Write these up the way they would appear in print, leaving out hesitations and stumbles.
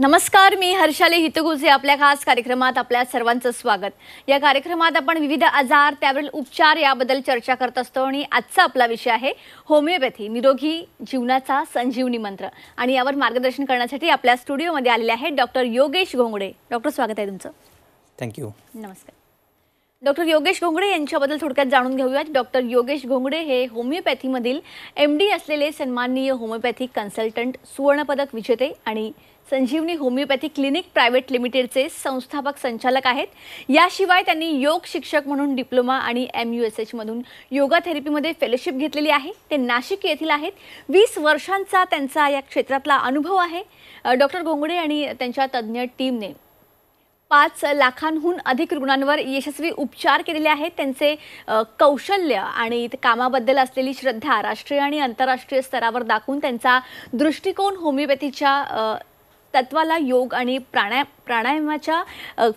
नमस्कार, मी हर्षाली हितगुजे. आपल्या खास कार्यक्रमात आपल्या सर्वांचं स्वागत. या कार्यक्रमात आपण विविध आजार, त्यावरील उपचार याबद्दल चर्चा करत असतो आणि आजचा आपला विषय आहे होमिओपॅथी, निरोगी जीवनाचा संजीवनी मंत्र. आणि यावर मार्गदर्शन करण्यासाठी आपल्या स्टुडिओमध्ये आलेले आहेत डॉक्टर योगेश घोंगडे. डॉक्टर, स्वागत आहे तुमचं. थँक्यू. नमस्कार. डॉक्टर योगेश घोंगडे यांच्याबद्दल थोडक्यात जाणून घेऊयात. डॉक्टर योगेश घोंगडे हे होमिओपॅथीमधील MD असलेले सन्माननीय होमिओपॅथिक कन्सल्टंट, सुवर्णपदक विजेते आणि संजीवनी होमिओपॅथी क्लिनिक प्रायव्हेट लिमिटेडचे संस्थापक संचालक आहेत. याशिवाय त्यांनी योग शिक्षक म्हणून डिप्लोमा आणि MUSH मधून योगा थेरपीमध्ये फेलोशिप घेतलेली आहे. ते नाशिक येथील आहेत. 20 वर्षांचा त्यांचा या क्षेत्रातला अनुभव आहे. डॉक्टर घोंगडे आणि त्यांच्या तज्ज्ञ टीमने 5 लाखांहून अधिक रुग्णांवर यशस्वी उपचार केलेले आहेत. त्यांचे कौशल्य आणि कामाबद्दल असलेली श्रद्धा राष्ट्रीय आणि आंतरराष्ट्रीय स्तरावर दाखवून त्यांचा दृष्टिकोन होमिओपॅथीच्या तत्वाला योग आणि प्राणायामाच्या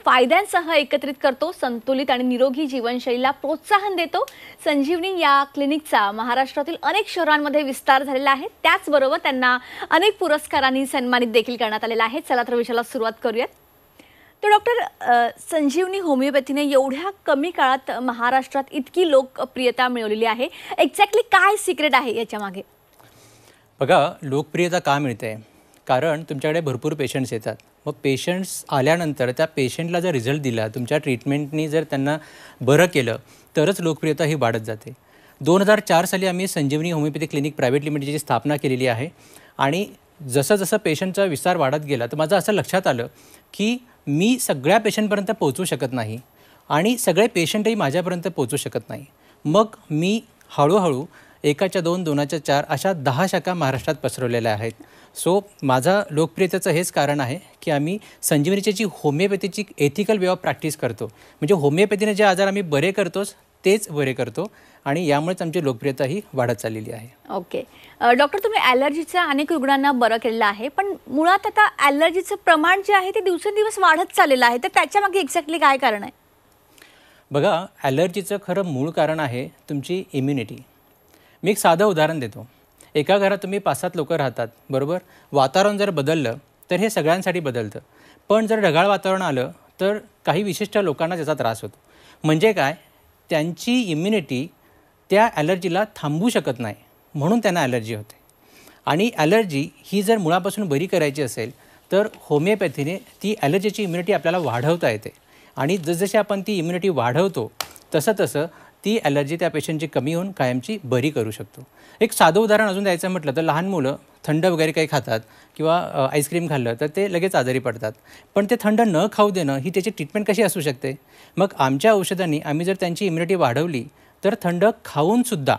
फायद्यांसह एकत्रित करतो, संतुलित आणि निरोगी जीवनशैलीला प्रोत्साहन देतो. संजीवनी या क्लिनिकचा महाराष्ट्रातील अनेक शहरांमध्ये विस्तार झालेला आहे. त्याचबरोबर त्यांना अनेक पुरस्कारांनी सन्मानित देखील करण्यात आलेला आहे. चला तर विषयाला सुरुवात करूयात. तर डॉक्टर, संजीवनी होमिओपॅथीने एवढ्या कमी काळात महाराष्ट्रात इतकी लोकप्रियता मिळवलेली आहे. एक्झॅक्टली काय सिक्रेट आहे याच्या मागे? बघा, लोकप्रियता का मिळते? कारण तुमच्याकडे भरपूर पेशंट्स येतात. मग पेशंट्स आल्यानंतर त्या पेशंटला जर रिझल्ट दिला, तुमच्या ट्रीटमेंटनी जर त्यांना बरं केलं, तरच लोकप्रियता ही वाढत जाते. 2004 साली आम्ही संजीवनी होमिओपॅथी क्लिनिक प्रायव्हेट लिमिटेडची स्थापना केलेली आहे. आणि जसं जसं पेशंटचा विस्तार वाढत गेला, तर माझं असं लक्षात आलं की मी सगळ्या पेशंटपर्यंत पोहोचू शकत नाही आणि सगळे पेशंटही माझ्यापर्यंत पोहोचू शकत नाही. मग मी हळूहळू 1च्या 2, 2च्या 4 अशा 10 शाखा महाराष्ट्रात पसरवलेल्या आहेत. सो माझा लोकप्रियतेचं हेच कारण आहे की आम्ही संजीवनीची जी होमिओपॅथीची एथिकल वे ऑफ प्रॅक्टिस करतो. म्हणजे होमिओपॅथीने जे आजार आम्ही बरे करतोच तेच बरे करतो आणि यामुळेच आमची लोकप्रियता ही वाढत चाललेली आहे. ओके. डॉक्टर, तुम्ही ॲलर्जीचा अनेक रुग्णांना बरं केलेलं आहे, पण मुळात आता ॲलर्जीचं प्रमाण जे आहे ते दिवसेंदिवस वाढत चाललेलं आहे. तर त्याच्यामागे एक्झॅक्टली काय कारण आहे? बघा, ॲलर्जीचं खरं मूळ कारण आहे तुमची इम्युनिटी. मी एक साधं उदाहरण देतो. एका घरात तुम्ही 5-7 लोकं राहतात, बरोबर? वातावरण जर बदललं तर हे सगळ्यांसाठी बदलतं. पण जर ढगाळ वातावरण आलं तर काही विशिष्ट लोकांना त्याचा त्रास होतो. म्हणजे काय? त्यांची इम्युनिटी त्या ॲलर्जीला थांबवू शकत नाही, म्हणून त्यांना ॲलर्जी होते. आणि ॲलर्जी ही जर मुळापासून बरी करायची असेल तर होमिओपॅथीने ती ॲलर्जीची इम्युनिटी आपल्याला वाढवता येते. आणि जसजशी आपण ती इम्युनिटी वाढवतो तसं ती ॲलर्जी त्या पेशंटची कमी होऊन कायमची बरी करू शकतो. एक साधं उदाहरण अजून द्यायचं म्हटलं तर लहान मुलं थंड वगैरे काही खातात किंवा आईस्क्रीम खाल्लं तर ते लगेच आजारी पडतात. पण ते थंड न खाऊ देणं ही त्याची ट्रीटमेंट कशी असू शकते? मग आमच्या औषधांनी आम्ही जर त्यांची इम्युनिटी वाढवली तर थंड खाऊनसुद्धा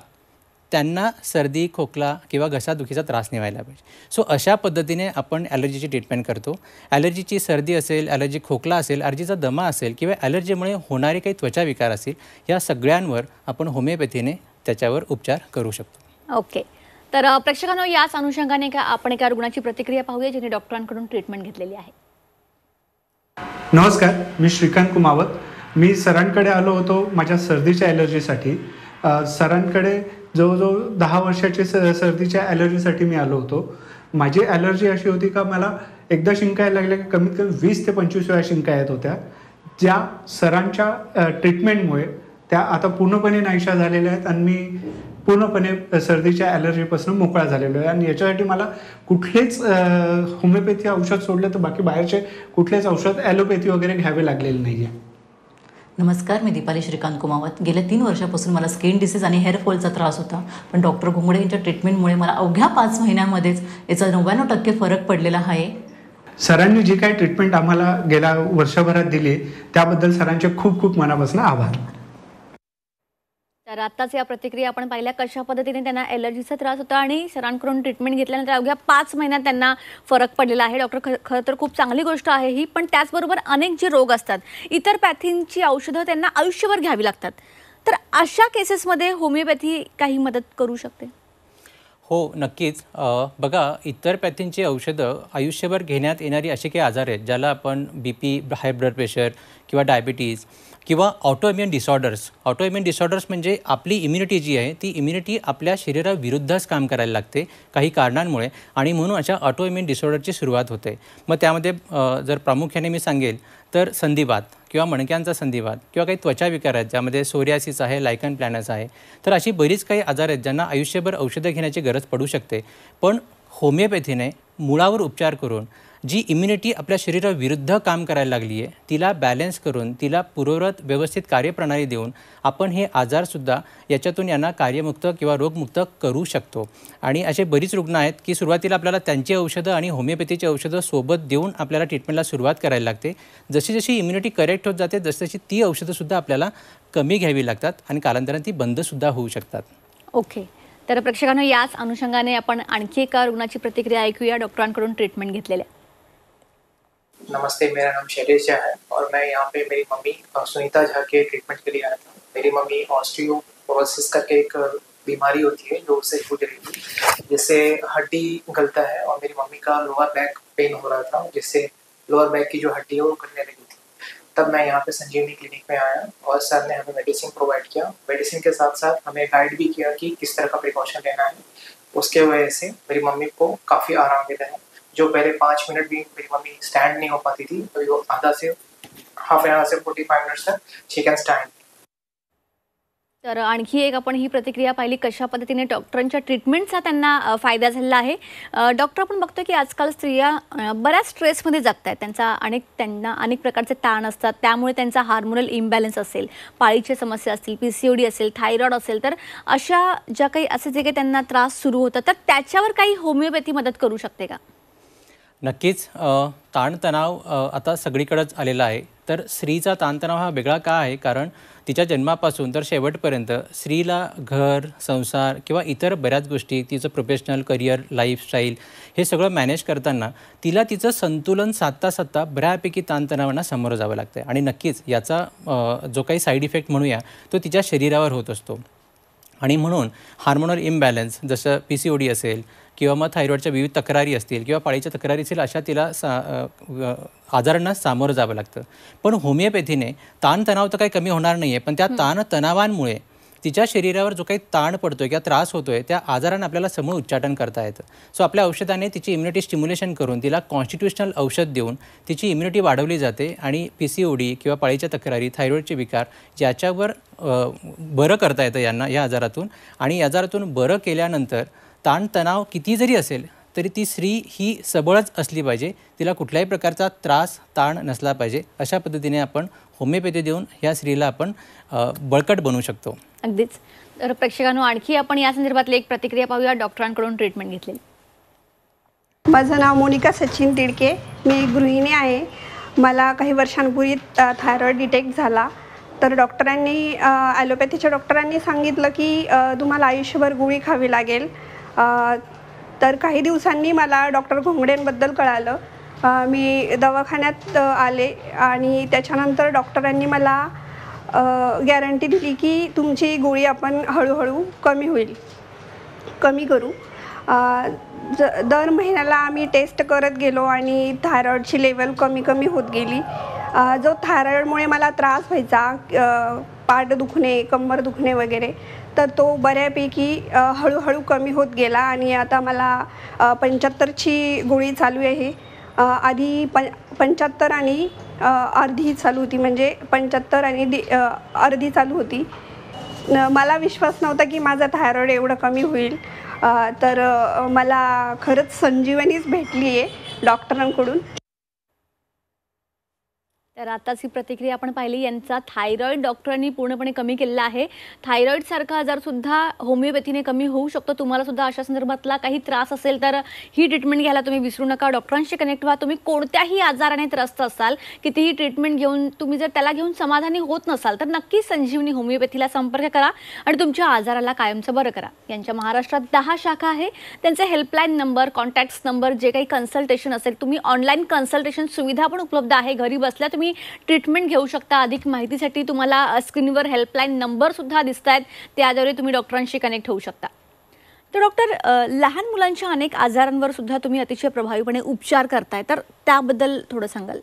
त्यांना सर्दी, खोकला किंवा घसादुखीचा त्रास नाही व्हायला पाहिजे. सो अशा पद्धतीने आपण ॲलर्जीची ट्रीटमेंट करतो. ॲलर्जीची सर्दी असेल, ॲलर्जी खोकला असेल, ॲलर्जीचा दमा असेल किंवा ॲलर्जीमुळे होणारे काही त्वचा विकार असतील, या सगळ्यांवर आपण होमिओपॅथीने त्याच्यावर उपचार करू शकतो. ओके. तर प्रेक्षकांनो, याच अनुषंगाने आपण एका रुग्णाची प्रतिक्रिया पाहूया जिने डॉक्टरांकडून ट्रीटमेंट घेतलेली आहे. नमस्कार, मी श्रीकांत कुमावत. मी सरांकडे आलो होतो माझ्या सर्दीच्या ॲलर्जीसाठी. सरांकडे जवळजवळ 10 वर्षाची सर्दीच्या ॲलर्जीसाठी मी आलो होतो. माझी ॲलर्जी अशी होती का मला एकदा शिंका यायला लागल्या की कमीत कमी 20 ते 25 वेळा शिंका येत होत्या, ज्या सरांच्या ट्रीटमेंटमुळे त्या आता पूर्णपणे नाहीशा झालेल्या आहेत आणि मी पूर्णपणे सर्दीच्या ॲलर्जीपासून मोकळा झालेलो आहे. आणि याच्यासाठी मला कुठलेच होमिओपॅथी औषध सोडलं तर बाकी बाहेरचे कुठलेच औषध ॲलोपॅथी वगैरे घ्यावे लागलेले नाही आहे. नमस्कार, मी दीपाली श्रीकांत कुमावत. गेल्या 3 वर्षापासून मला स्किन डिसीज आणि हेअरफॉलचा त्रास होता. पण डॉक्टर घोंगडे यांच्या ट्रीटमेंटमुळे मला अवघ्या 5 महिन्यामध्येच याचा 99% फरक पडलेला आहे. सरांनी जी काही ट्रीटमेंट आम्हाला गेल्या वर्षभरात दिली त्याबद्दल सरांचे खूप खूप मनापासून आभार. तर आत्ताच या प्रतिक्रिया आपण पाहिल्या कशा पद्धतीने त्यांना ॲलर्जीचा त्रास होता आणि सरांकडून ट्रीटमेंट घेतल्यानंतर अवघ्या 5 महिन्यात त्यांना फरक पडलेला आहे. डॉक्टर, खरं तर खूप चांगली गोष्ट आहे ही. पण त्याचबरोबर अनेक जे रोग असतात, इतर पॅथींची औषधं त्यांना आयुष्यभर घ्यावी लागतात. तर अशा केसेसमध्ये होमिओपॅथी काही मदत करू शकते? हो, नक्कीच. बघा, इतर पॅथींची औषधं आयुष्यभर घेण्यात येणारी असे काही आजार आहेत ज्याला आपण BP, हाय ब्लड प्रेशर किंवा डायबिटीज किंवा ऑटोइम्युन डिसऑर्डर्स म्हणजे आपली इम्युनिटी जी आहे ती इम्युनिटी आपल्या शरीराविरुद्धच काम करायला लागते काही कारणांमुळे आणि म्हणून अशा ऑटोइम्युन डिसऑर्डरची सुरुवात होते. मग त्यामध्ये जर प्रामुख्याने मी सांगेल तर संधिवात किंवा मणक्यांचा संधिवात किंवा काही त्वचा विकार आहेत ज्यामध्ये सोरियासिस आहे, लायकन प्लॅनस आहे. तर अशी बरीच काही आजार आहेत ज्यांना आयुष्यभर औषधं घेण्याची गरज पडू शकते. पण होमिओपॅथीने मुळावर उपचार करून जी इम्युनिटी आपल्या शरीराविरुद्ध काम करायला लागली आहे तिला बॅलन्स करून तिला पूर्ववत व्यवस्थित कार्यप्रणाली देऊन आपण हे आजारसुद्धा याच्यातून यांना कार्यमुक्त किंवा रोगमुक्त करू शकतो. आणि असे बरीच रुग्ण आहेत की सुरुवातीला आपल्याला त्यांची औषधं आणि होमिओपॅथीची औषधं सोबत देऊन आपल्याला ट्रीटमेंटला सुरुवात करायला लागते. जशी जशी इम्युनिटी करेक्ट होत जाते जशी ती औषधंसुद्धा आपल्याला कमी घ्यावी लागतात आणि कालांतराने ती बंदसुद्धा होऊ शकतात. ओके, तर प्रेक्षकांनो याच अनुषंगाने आपण आणखी एका रुग्णाची प्रतिक्रिया ऐकूया डॉक्टरांकडून ट्रीटमेंट घेतलेल्या. नमस्ते, मेरा नाम शैलेश झा है और मैं यहाँ पे मेरी मम्मी सुनीता झा के ट्रीटमेंट के लिए आया था. मेरी मम्मी ऑस्टियोपोरोसिस करके एक बीमारी होती है जो उससे जूझ रही थी, जिससे हड्डी गलता है और मेरी मम्मी का लोअर बैक पेन हो रहा था जिससे लोअर बैक की जो हड्डी है वो गलने लगी थी. तब मैं यहाँ पे संजीवनी क्लिनिक में आया और सर ने हमें मेडिसिन प्रोवाइड किया. मेडिसिन के साथ साथ हमें गाइड भी किया कि किस तरह का प्रिकॉशन लेना है. उसके वजह से मेरी मम्मी को काफ़ी आराम मिला है. जो पहले 5 मिनट भी मेरी मम्मी स्टैंड नहीं हो पाती थी तो वो आधा से हाफ एन आवर से 45 मिनट्स तक शी कैन स्टैंड. तर आणखी एक आपण ही प्रतिक्रिया पाहिली कशा पद्धतीने डॉक्टरांच्या ट्रीटमेंटचा त्यांना फायदा झालेला आहे. डॉक्टर आपण बघतो की आजकाल स्त्रिया बऱ्याच स्ट्रेसमध्ये जगत आहेत. त्यांना अनेक प्रकारचे ताण असतात, त्यामुळे त्यांचा हार्मोनल इम्बॅलन्स असेल, पाळीच्या समस्या असतील, PCOD असेल, थायरॉइड असेल, तर अशा ज्या काही असे जे काही त्यांना त्रास सुरू होतात तर त्याच्यावर काही होमिओपॅथी मदत करू शकते का? नक्कीच. ताणतणाव आता सगळीकडेच आलेला आहे. तर स्त्रीचा ताणतणाव हा वेगळा का आहे? कारण तिच्या जन्मापासून तर शेवटपर्यंत स्त्रीला घर, संसार किंवा इतर बऱ्याच गोष्टी, तिचं प्रोफेशनल करिअर, लाईफस्टाईल हे सगळं मॅनेज करताना तिला तिचं संतुलन साधता बऱ्यापैकी ताणतणावांना सामोरं जावं लागतं. आणि नक्कीच याचा जो काही साईड इफेक्ट म्हणूया तो तिच्या शरीरावर होत असतो. आणि म्हणून हार्मोनल इम्बॅलन्स जसं PCOD असेल किंवा मग थायरॉईडच्या विविध तक्रारी असतील किंवा पाळीच्या तक्रारी असतील अशा तिला आजारांना सामोरं जावं लागतं. पण होमिओपॅथीने ताणतणाव तर काही कमी होणार नाही आहे, पण त्या ताणतणावांमुळे तिच्या शरीरावर जो काही ताण पडतो आहे किंवा त्रास होतो आहे त्या आजारांना आपल्याला समूळ उच्चाटन करता येतं. सो आपल्या औषधाने तिची इम्युनिटी स्टिम्युलेशन करून तिला कॉन्स्टिट्युशनल औषध देऊन तिची इम्युनिटी वाढवली जाते आणि PCOD किंवा पाळीच्या तक्रारी, थायरॉईडचे विकार याच्यावर बरं करता येतं यांना या आजारातून. आणि या आजारातून बरं केल्यानंतर ताणतणाव किती जरी असेल तरी ती स्त्री ही सबळच असली पाहिजे, तिला कुठल्याही प्रकारचा त्रास ताण नसला पाहिजे. अशा पद्धतीने आपण होमिओपॅथी देऊन ह्या स्त्रीला आपण बळकट बनवू शकतो. अगदीच. तर प्रेक्षकांनो आणखी आपण या संदर्भातली एक प्रतिक्रिया पाहूया डॉक्टरांकडून ट्रीटमेंट घेतलेली. माझं नाव मोनिका सचिन तिडके, मी गृहिणी आहे. मला काही वर्षांपूर्वी थायरॉईड डिटेक्ट झाला. तर डॉक्टरांनी ॲलोपॅथीच्या डॉक्टरांनी सांगितलं की तुम्हाला आयुष्यभर गोळी खावी लागेल. तर काही दिवसांनी मला डॉक्टर घोंगडेंबद्दल कळालं. मी दवाखान्यात आले आणि त्याच्यानंतर डॉक्टरांनी मला गॅरंटी दिली की तुमची गोळी आपण हळूहळू कमी करू. दर महिन्याला आम्ही टेस्ट करत गेलो आणि थायरॉईडची लेवल कमी होत गेली. जो थायरॉईडमुळे मला त्रास व्हायचा, पाठ दुखणे, कंबर दुखणे वगैरे, तर तो बऱ्यापैकी हळूहळू कमी होत गेला आणि आता मला 75ची गोळी चालू आहे. आधी 75 आणि अर्धी चालू होती, म्हणजे 75 आणि अर्धी चालू होती. मला विश्वास नव्हता की माझा थायरॉईड एवढं कमी होईल. तर मला खरंच संजीवनीच भेटली आहे डॉक्टरांकडून. तर आताच ही प्रतिक्रिया आपण पाहिली. यांचा थायरॉईड डॉक्टरांनी पूर्णपणे कमी केलेला आहे. थायरॉईडसारखा आजारसुद्धा होमिओपॅथीने कमी होऊ शकतो. तुम्हाला सुद्धा अशा संदर्भातला काही त्रास असेल तर ही ट्रीटमेंट घ्यायला तुम्ही विसरू नका. डॉक्टरांशी कनेक्ट व्हा. तुम्ही कोणत्याही आजाराने त्रस्त असाल, कितीही ट्रीटमेंट घेऊन तुम्ही जर त्याला घेऊन समाधानी होत नसाल तर नक्की संजीवनी होमिओपॅथीला संपर्क करा आणि तुमच्या आजाराला कायमचं बरं करा. यांच्या महाराष्ट्रात 10 शाखा आहे. त्यांचे हेल्पलाईन नंबर, कॉन्टॅक्ट्स नंबर, जे काही कन्सल्टेशन असेल, तुम्ही ऑनलाईन कन्सल्टेशन सुविधा पण उपलब्ध आहे. घरी बसल्या तुम्ही ट्रीटमेंट घेऊ शकता. अधिक माहितीसाठी तुम्हाला स्क्रीनवर हेल्पलाईन नंबर सुद्धा दिसत आहेत, त्याद्वारे तुम्ही डॉक्टरांशी कनेक्ट होऊ शकता. तर डॉक्टर, लहान मुलांच्या अनेक आजारांवर सुद्धा तुम्ही अतिशय प्रभावीपणे उपचार करताय, तर त्याबद्दल थोडं सांगाल?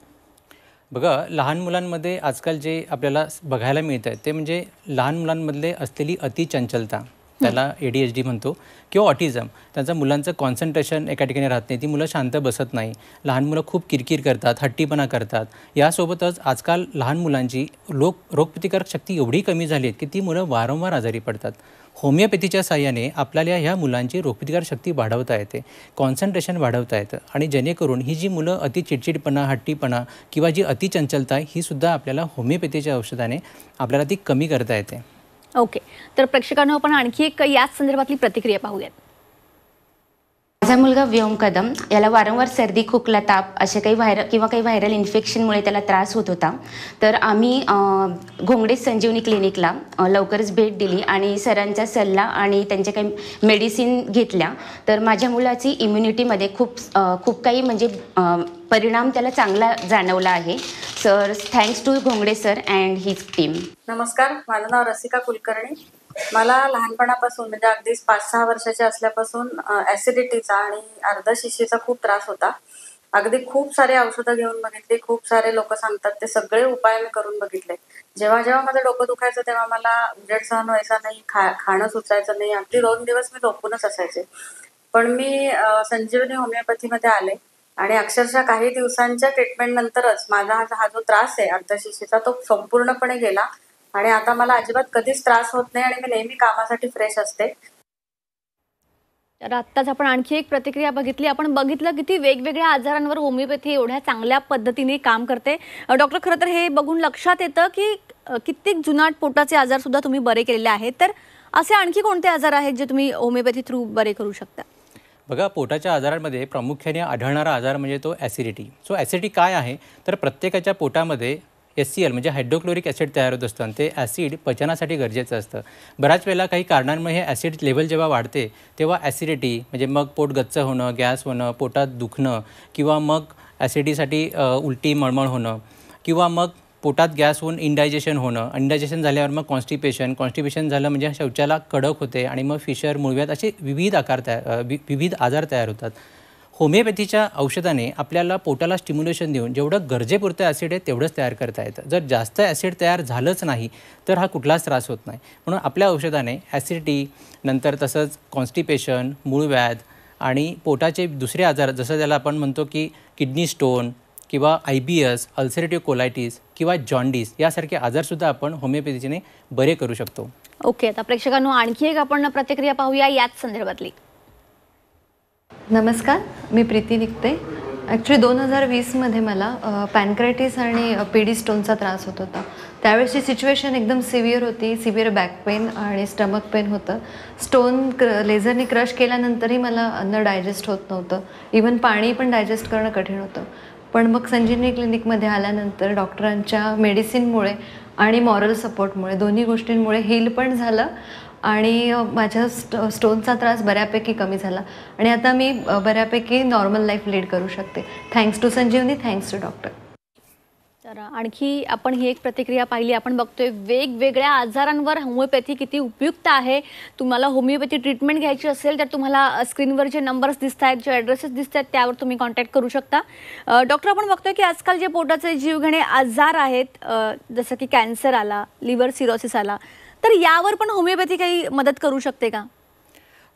बघा, लहान मुलांमध्ये आजकाल जे आपल्याला बघायला मिळतं आहे ते म्हणजे लहान मुलांमधले असलेली अतिचंचलता, त्याला ADHD म्हणतो, किंवा ऑटिझम. त्यांचं मुलांचं कॉन्सन्ट्रेशन एका ठिकाणी राहत नाही, ती मुलं शांत बसत नाही, लहान मुलं खूप किरकिर करतात, हट्टीपणा करतात. यासोबतच आजकाल लहान मुलांची रोगप्रतिकारक शक्ती एवढी कमी झाली आहे की ती मुलं वारंवार आजारी पडतात. होमिओपॅथीच्या साहाय्याने आपल्याला ह्या मुलांची रोगप्रतिकारक शक्ती वाढवता येते, कॉन्सन्ट्रेशन वाढवता येतं, आणि जेणेकरून ही जी मुलं अति चिडचिडपणा, हट्टीपणा किंवा जी अतिचंचलता आहे ही सुद्धा आपल्याला होमिओपॅथीच्या औषधाने आपल्याला ती कमी करता येते. ओके, तर प्रेक्षकांना आपण आणखी एक याच संदर्भातली प्रतिक्रिया पाहूयात. माझा मुलगा व्योम कदम याला वारंवार सर्दी, खोकला, ताप असे काही व्हायरल इन्फेक्शनमुळे त्याला त्रास होत होता. तर आम्ही घोंगडे संजीवनी क्लिनिकला लवकरच भेट दिली आणि सरांचा सल्ला आणि त्यांच्या काही मेडिसिन घेतल्या. तर माझ्या मुलाची इम्युनिटीमध्ये खूप काही म्हणजे परिणाम त्याला चांगला जाणवला आहे. Sir, thanks to Ghongade sir and his team. नमस्कार, माझं नाव रसिका कुलकर्णी. मला लहानपणापासून म्हणजे अगदीच 5-6 वर्षाचे असल्यापासून ॲसिडिटीचा आणि अर्धशिशीचा खूप त्रास होता. अगदी खूप सारे औषधं घेऊन बघितली, खूप सारे लोक सांगतात ते सगळे उपाय मी करून बघितले. जेव्हा जेव्हा माझं डोकं दुखायचं तेव्हा मला उजेड सहन व्हायचा नाही, खाणं सुचायचं नाही, अगदी 2 दिवस मी झोपूनच असायचे. पण मी संजीवनी होमिओपॅथीमध्ये आले आणि अक्षरशः काही दिवसांच्या ट्रीटमेंट नंतरच माझा हा जो त्रास आहे अर्धशिशीचा तो संपूर्णपणे गेला आणि आता मला अजिबात कधीच त्रास होत नाही आणि मी नेहमी कामासाठी फ्रेश असते. तर आत्ताच आपण आणखी एक प्रतिक्रिया बघितली. आपण बघितलं किती वेगवेगळ्या आजारांवर होमिओपॅथी एवढ्या चांगल्या पद्धतीने काम करते. डॉक्टर, खरं तर हे बघून लक्षात येतं की कित्येक जुनाट पोटाचे आजार सुद्धा तुम्ही बरे केलेले आहेत. तर असे आणखी कोणते आजार आहेत जे तुम्ही होमिओपॅथी थ्रू बरे करू शकता? बघा, पोटाच्या आजारांमध्ये प्रामुख्याने आढळणारा आजार म्हणजे तो ॲसिडिटी. सो ॲसिडिटी काय आहे तर प्रत्येकाच्या पोटामध्ये HCl म्हणजे हायड्रोक्लोरिक ॲसिड तयार होत असतं आणि ते ॲसिड पचनासाठी गरजेचं असतं. बऱ्याच वेळेला काही कारणांमुळे हे ॲसिड लेवल जेव्हा वाढते तेव्हा ॲसिडिटी म्हणजे मग पोट गच्च होणं, गॅस होणं, पोटात दुखणं, किंवा मग ॲसिडिटीसाठी उलटी, मळमळ होणं, किंवा मग पोटात गॅस होऊन इंडायजेशन होणं, इंडायजेशन झाल्यावर मग कॉन्स्टिपेशन झालं म्हणजे शौचाला कडक होते आणि मग फिशर, मूळव्याध असे विविध आजार तयार होतात. होमिओपॅथीच्या औषधाने आपल्याला पोटाला स्टिम्युलेशन देऊन जेवढं गरजेपुरतं ॲसिड आहे तेवढंच तयार करता येतं. जर जास्त ॲसिड तयार झालंच नाही तर हा कुठलाच त्रास होत नाही. म्हणून आपल्या औषधाने ॲसिडिटी, नंतर तसंच कॉन्स्टिपेशन, मूळव्याध आणि पोटाचे दुसरे आजार जसं त्याला आपण म्हणतो की किडनी स्टोन किंवा IBS, अल्सरेटिव्ह कोलायटिस किंवा जॉन्डिस यासारखे आजारसुद्धा आपण होमिओपॅथीने बरे करू शकतो. ओके, आता प्रेक्षकांनो आणखी एक आपण प्रतिक्रिया पाहूया याच संदर्भातली. नमस्कार, मी प्रीती निघते. ॲक्च्युली 2020मध्ये मला पॅनक्रायटिस आणि PD स्टोनचा त्रास होत होता. त्यावेळेसची सिच्युएशन एकदम सिव्हिअर होती. सिव्हिअर बॅक पेन आणि स्टमक पेन होतं. स्टोन लेझरने क्रश केल्यानंतरही मला अन्न डायजेस्ट होत नव्हतं. इवन पाणी पण डायजेस्ट करणं कठीण होतं. पण मग संजीवनी क्लिनिकमध्ये आल्यानंतर डॉक्टरांच्या मेडिसिनमुळे आणि मॉरल सपोर्टमुळे, दोन्ही गोष्टींमुळे हील पण झालं आणि माझ्या स्टोनचा त्रास बऱ्यापैकी कमी झाला आणि आता मी बऱ्यापैकी नॉर्मल लाईफ लीड करू शकते. Thanks to Sanjivani, thanks to doctor. तर आणखी आपण ही एक प्रतिक्रिया पाहिली. आपण बघतोय वेगवेगळ्या आजारांवर होमिओपॅथी किती उपयुक्त आहे. तुम्हाला होमिओपॅथी ट्रीटमेंट घ्यायची असेल तर तुम्हाला स्क्रीनवर जे नंबर्स दिसत आहेत, जे ॲड्रेसेस दिसत आहेत त्यावर तुम्ही कॉन्टॅक्ट करू शकता. डॉक्टर, आपण बघतोय की आजकाल जे पोटाचे जीवघेणे आजार आहेत, जसं की कॅन्सर आला, लिव्हर सिरोसिस आला, तर यावर पण होमिओपॅथी काही मदत करू शकते का?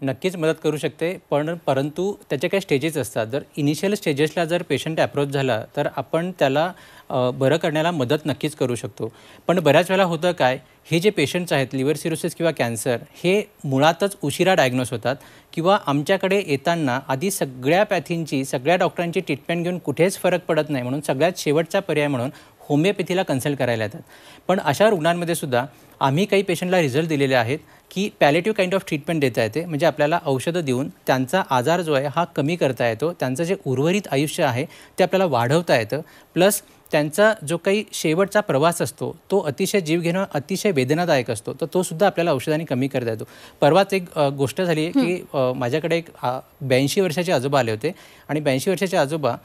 नक्कीच मदत करू शकते, परंतु त्याचे काही स्टेजेस असतात. जर इनिशियल स्टेजेसला जर पेशंट अप्रोच झाला तर आपण त्याला बरं करण्याला मदत नक्कीच करू शकतो. पण बऱ्याच वेळेला होतं काय, हे जे पेशंट्स आहेत लिव्हर सिरोसिस किंवा कॅन्सर, हे मुळातच उशिरा डायग्नोस होतात किंवा आमच्याकडे येताना आधी सगळ्या पॅथींची, सगळ्या डॉक्टरांची ट्रीटमेंट घेऊन कुठेच फरक पडत नाही, म्हणून सगळ्यात शेवटचा पर्याय म्हणून होमिओपॅथीला कन्सल्ट करायला येतात. पण अशा रुग्णांमध्ये सुद्धा आम्ही काही पेशंटला रिझल्ट दिलेले आहेत की पॅलेटिव्ह काइंड ऑफ ट्रीटमेंट देता येते. म्हणजे आपल्याला औषधं देऊन त्यांचा आजार जो आहे हा कमी करता येतो, त्यांचं जे उर्वरित आयुष्य आहे ते आपल्याला वाढवता येतं. प्लस त्यांचा जो काही शेवटचा प्रवास असतो तो अतिशय जीव घेणं, अतिशय वेदनादायक असतो, तर तो सुद्धा आपल्याला औषधांनी कमी करता येतो. परवाच एक गोष्ट झाली आहे की माझ्याकडे एक 82 वर्षाचे आजोबा आले होते आणि 82 वर्षाचे आजोबा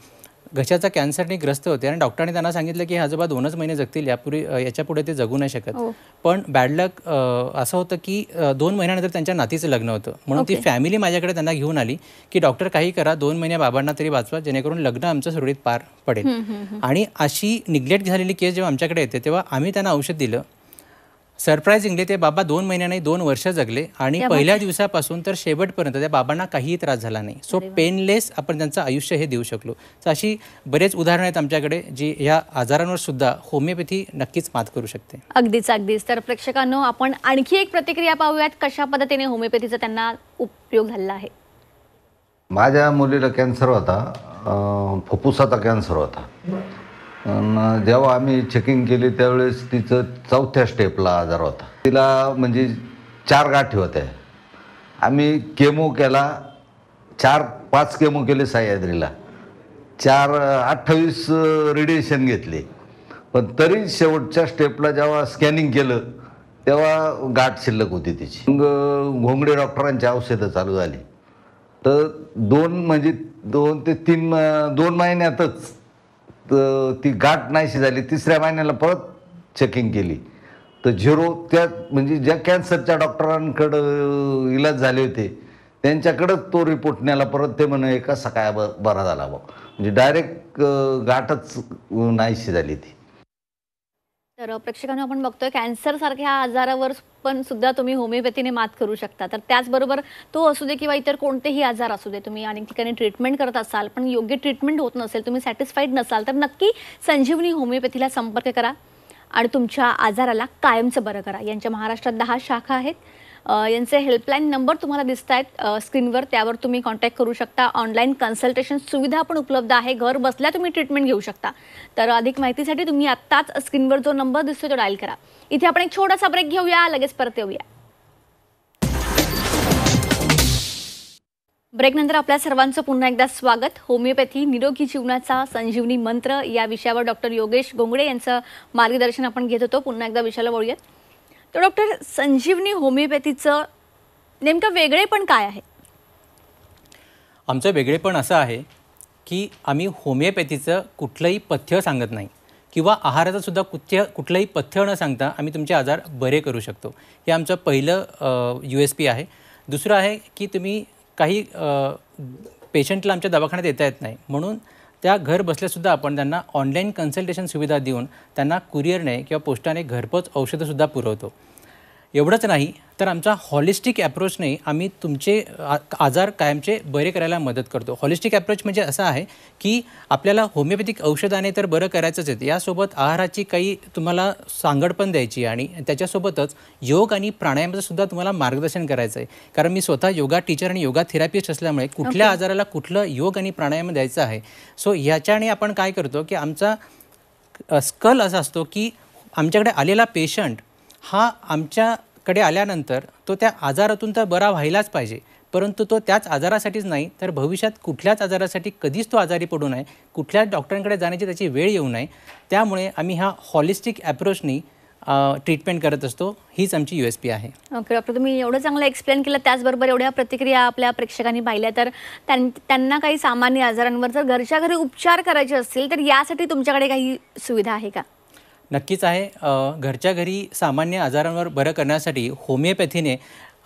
घशाचा कॅन्सरने ग्रस्त होते आणि डॉक्टरांनी त्यांना सांगितलं की हे आजोबा 2च महिने जगतील, याच्यापुढे ते जगू नाही शकत. पण बॅड लक असं होतं की 2 महिन्यानंतर त्यांच्या नातीचं लग्न होतं, म्हणून ती फॅमिली माझ्याकडे त्यांना घेऊन आली की डॉक्टर काही करा, 2 महिने बाबांना तरी वाचवा, जेणेकरून लग्न आमचं सुरळीत पार पडेल. आणि अशी निग्लेक्ट झालेली केस जेव्हा आमच्याकडे येते तेव्हा आम्ही त्यांना औषध दिलं. सरप्राइझिंगली ते बाबा 2 महिने नाही 2 वर्ष जगले आणि पहिल्या दिवसापासून तर शेवटपर्यंत त्या बाबांना काहीही त्रास झाला नाही. सो पेनलेस आपण त्यांचं आयुष्य हे देऊ शकलो. तर अशी बरेच उदाहरणं आहेत आमच्याकडे जी ह्या आजारांवर सुद्धा होमिओपॅथी नक्कीच मात करू शकते. अगदीच अगदीच. तर प्रेक्षकांनो, आपण आणखी एक प्रतिक्रिया पाहूयात, कशा पद्धतीने होमिओपॅथीचा त्यांना उपयोग झाला आहे. माझ्या मुलीला कॅन्सर होता, फुफ्फुसाचा कॅन्सर होता. जेव्हा आम्ही चेकिंग केली त्यावेळेस तिचं 4थ्या स्टेपला आजार होता. तिला म्हणजे 4 गाठी होत्या. आम्ही केमो केला, 4-5 केमो केले सह्याद्रीला, 28 रेडिएशन घेतले. पण तरी शेवटच्या स्टेपला जेव्हा स्कॅनिंग केलं तेव्हा गाठ शिल्लक होती तिची. मग घोंगडे डॉक्टरांची औषधं चालू झाली. तर 2 ते 2 महिन्यातच ती गाठ नाहीशी झाली. 3ऱ्या महिन्याला परत चेकिंग केली तर 0. त्या म्हणजे ज्या कॅन्सरच्या डॉक्टरांकडं इलाज झाले होते त्यांच्याकडं तो रिपोर्ट न्याला परत. ते म्हणे कसा काय बरा झाला बा, म्हणजे डायरेक्ट गाठच नाहीशी झाली ती. तर प्रेक्षकांना आपण बघतोय कॅन्सर सारख्या आजारावर पण सुद्धा तुम्ही होमिओपॅथीने मात करू शकता. तर त्याचबरोबर तो असू दे किंवा इतर कोणतेही आजार असू दे, तुम्ही अनेक ठिकाणी ट्रीटमेंट करत असाल पण योग्य ट्रीटमेंट होत नसेल, तुम्ही सॅटिस्फाईड नसाल, तर नक्की संजीवनी होमिओपॅथीला संपर्क करा आणि तुमच्या आजाराला कायमचं बरं करा. यांच्या महाराष्ट्रात 10 शाखा आहेत. यांचे हेल्पलाईन नंबर तुम्हाला दिसत आहेत स्क्रीनवर, त्यावर तुम्ही कॉन्टॅक्ट करू शकता. ऑनलाईन कन्सल्टेशन सुविधा पण उपलब्ध आहे, घर बसल्या तुम्ही ट्रीटमेंट घेऊ शकता. तर अधिक माहितीसाठी तुम्ही आत्ताच स्क्रीनवर जो नंबर दिसतो तो डायल करा. इथे आपण एक छोटासा ब्रेक घेऊया, लगेच परत येऊया. ब्रेकनंतर आपल्या सर्वांचं पुन्हा एकदा स्वागत. होमिओपॅथी निरोगी जीवनाचा संजीवनी मंत्र या विषयावर डॉक्टर योगेश घोंगडे यांचं मार्गदर्शन आपण घेत होतो. पुन्हा एकदा विषयाला वळूयात. तर डॉक्टर, संजीवनी होमिओपॅथीचं नेमकं वेगळेपण काय आहे? आमचं वेगळेपण असं आहे की आम्ही होमिओपॅथीचं कुठलंही पथ्य सांगत नाही किंवा आहाराचं सुद्धा कुठलंही पथ्य न सांगता आम्ही तुमचे आजार बरे करू शकतो. हे आमचं पहिलं USP आहे. दुसरं आहे की तुम्ही काही पेशंटला आमच्या दवाखान्यात येता येत नाही, म्हणून त्या घर बसल्यासुद्धा आपण त्यांना ऑनलाईन कन्सल्टेशन सुविधा देऊन त्यांना कुरिअरने किंवा पोस्टाने घरपोच औषधंसुद्धा पुरवतो. एवढंच नाही तर आमचा हॉलिस्टिक ॲप्रोचने आम्ही तुमचे आजार कायमचे बरे करायला मदत करतो. हॉलिस्टिक ॲप्रोच म्हणजे असं आहे की आपल्याला होमिओपॅथिक औषधाने तर बरं करायचंच आहे, यासोबत आहाराची काही तुम्हाला सांगड पण द्यायची आणि त्याच्यासोबतच योग आणि प्राणायामाचं सुद्धा तुम्हाला मार्गदर्शन करायचं आहे. कारण मी स्वतः योगा टीचर आणि योगा थेरपिस्ट असल्यामुळे कुठल्या आजाराला कुठलं योग आणि प्राणायाम द्यायचं आहे. सो ह्याच्याने आपण काय करतो की आमचा स्कल असा असतो की आमच्याकडे आलेला पेशंट हा आमच्याकडे आल्यानंतर तो त्या आजारातून तर बरा व्हायलाच पाहिजे, परंतु तो त्याच आजारासाठीच नाही तर भविष्यात कुठल्याच आजारासाठी कधीच तो आजारी पडू नये, कुठल्याच डॉक्टरांकडे जाण्याची त्याची वेळ येऊ नये. त्यामुळे आम्ही हा हॉलिस्टिक ॲप्रोचनी ट्रीटमेंट करत असतो. हीच आमची USP आहे. ओके डॉक्टर, तुम्ही एवढं चांगलं एक्सप्लेन केलं, त्याचबरोबर एवढ्या प्रतिक्रिया आपल्या प्रेक्षकांनी पाहिल्या. तर त्यांना काही सामान्य आजारांवर जर घरच्या घरी उपचार करायचे असतील तर यासाठी तुमच्याकडे काही सुविधा आहे का? नक्कीच आहे. घरच्या घरी सामान्य आजारांवर बरं करण्यासाठी होमिओपॅथीने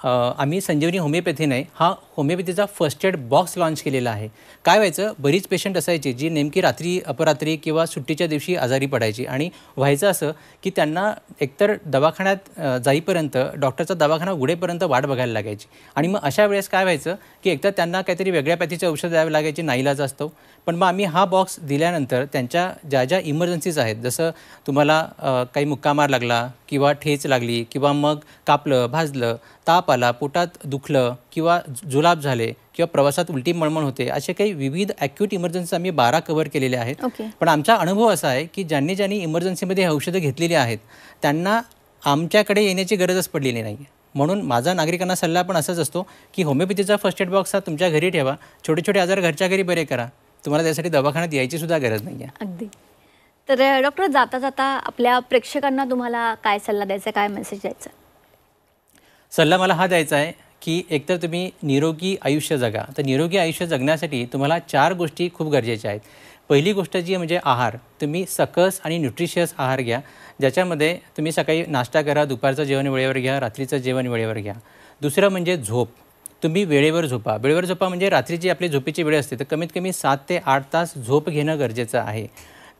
आम्ही संजीवनी होमिओपॅथीने हा होमिओपॅथीचा फर्स्ट एड बॉक्स लॉन्च केलेला आहे. काय व्हायचं, बरीच पेशंट असायची जी नेमकी रात्री अपरात्री किंवा सुट्टीच्या दिवशी आजारी पडायची आणि व्हायचं असं की त्यांना एकतर दवाखान्यात जाईपर्यंत डॉक्टरचा दवाखाना उघडेपर्यंत वाट बघायला लागायची आणि मग अशा वेळेस काय व्हायचं की एकतर त्यांना काहीतरी वेगळ्या पॅथीचे औषध द्यावे लागायची, नाईलाज असतो. पण मग आम्ही हा बॉक्स दिल्यानंतर त्यांच्या ज्या ज्या इमर्जन्सीज आहेत, जसं तुम्हाला काही मुक्का मार लागला किंवा ठेच लागली किंवा मग कापलं भाजलं, ताप आला, पोटात दुखलं किंवा जुलाब झाले किंवा प्रवासात उलटी मळमळ होते, असे काही विविध ॲक्यूट इमर्जन्सी आम्ही 12 कव्हर केलेले आहेत. पण आमचा अनुभव असा आहे की ज्यांनी इमर्जन्सीमध्ये औषधं घेतलेली आहेत त्यांना आमच्याकडे येण्याची गरजच पडलेली नाही. म्हणून माझा नागरिकांना सल्ला पण असाच असतो की होमिओपॅथीचा फर्स्ट एड बॉक्स हा तुमच्या घरी ठेवा, छोटे छोटे आजार घरच्या घरी बरे करा, तुम्हाला त्यासाठी दवाखान्यात यायची सुद्धा गरज नाही आहे. अगदी. तर डॉक्टर, जाता जाता आपल्या प्रेक्षकांना तुम्हाला काय सल्ला द्यायचा, काय मेसेज द्यायचा? सल्ला मला हा द्यायचा आहे की एकतर तुम्ही निरोगी आयुष्य जगा. तर निरोगी आयुष्य जगण्यासाठी तुम्हाला 4 गोष्टी खूप गरजेच्या आहेत. पहिली गोष्ट जी म्हणजे आहार. तुम्ही सकस आणि न्यूट्रिशियस आहार घ्या, ज्याच्यामध्ये तुम्ही सकाळी नाश्ता करा, दुपारचं जेवण वेळेवर घ्या, रात्रीचं जेवण वेळेवर घ्या. दुसरं म्हणजे झोप. तुम्ही वेळेवर झोपा. वेळेवर झोपा म्हणजे रात्रीची आपली झोपेची वेळ असते, तर कमीत कमी 7 ते 8 तास झोप घेणं गरजेचं आहे.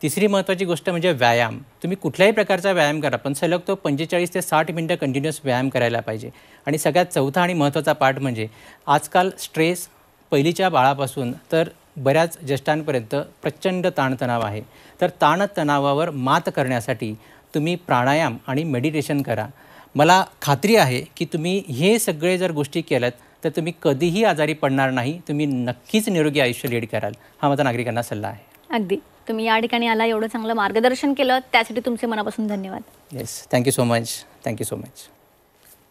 तिसरी महत्त्वाची गोष्ट म्हणजे व्यायाम. तुम्ही कुठल्याही प्रकारचा व्यायाम करा, पण सलग तो 45 ते 60 मिनटं कंटिन्युअस व्यायाम करायला पाहिजे. आणि सगळ्यात चौथा आणि महत्त्वाचा पार्ट म्हणजे आजकाल स्ट्रेस पहिलीच्या बाळापासून तर बऱ्याच ज्येष्ठांपर्यंत प्रचंड ताणतणाव आहे. तर ताणतणावावर मात करण्यासाठी तुम्ही प्राणायाम आणि मेडिटेशन करा. मला खात्री आहे की तुम्ही हे सगळे जर गोष्टी केल्यात तर तुम्ही कधीही आजारी पडणार नाही. तुम्ही नक्कीच निरोगी आयुष्य लीड कराल. हा माझा नागरिकांना सल्ला आहे. अगदी. तुम्ही या ठिकाणी आला, एवढं चांगलं मार्गदर्शन केलं, त्यासाठी तुमचे मनापासून धन्यवाद. Yes, thank you so much. Thank you so much.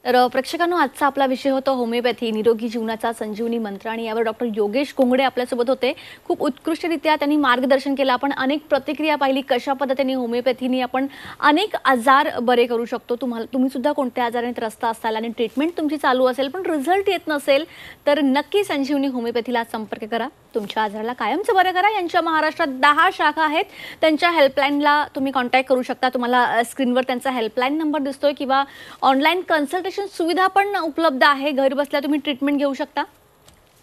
तर प्रेक्षकांनो, आजचा आपला विषय होता होमिओपॅथी, निरोगी जीवनाचा संजीवनी मंत्र, आणि यावर डॉक्टर योगेश घोंगडे आपल्यासोबत होते. खूप उत्कृष्टरित्या त्यांनी मार्गदर्शन केलं. आपण अनेक प्रतिक्रिया पाहिली, कशा पद्धतीने होमिओपॅथीने आपण अनेक आजार बरे करू शकतो. तुम्ही सुद्धा कोणत्या आजाराने त्रस्त असाल आणि ट्रीटमेंट तुमची चालू असेल पण रिझल्ट येत नसेल तर नक्की संजीवनी होमिओपॅथीला संपर्क करा. तुमच्या आजाराला कायमचं बरं करा. यांच्या महाराष्ट्रात 10 शाखा आहेत. त्यांच्या हेल्पलाईनला तुम्ही कॉन्टॅक्ट करू शकता. तुम्हाला स्क्रीनवर त्यांचा हेल्पलाईन नंबर दिसतोय, किंवा ऑनलाईन कन्सल्टेशन सुविधा पण उपलब्ध आहे. घर बसल्या तुम्ही ट्रीटमेंट घेऊ शकता.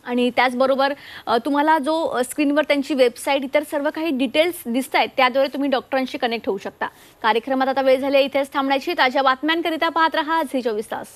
आणि त्याचबरोबर तुम्हाला जो स्क्रीनवर त्यांची वेबसाईट, इतर सर्व काही डिटेल्स दिसत आहेत, त्याद्वारे तुम्ही डॉक्टरांशी कनेक्ट होऊ शकता. कार्यक्रमात आता वेळ झाली इथेच थांबण्याची. ताज्या बातम्यांकरिता पाहत रहा झी 24 तास.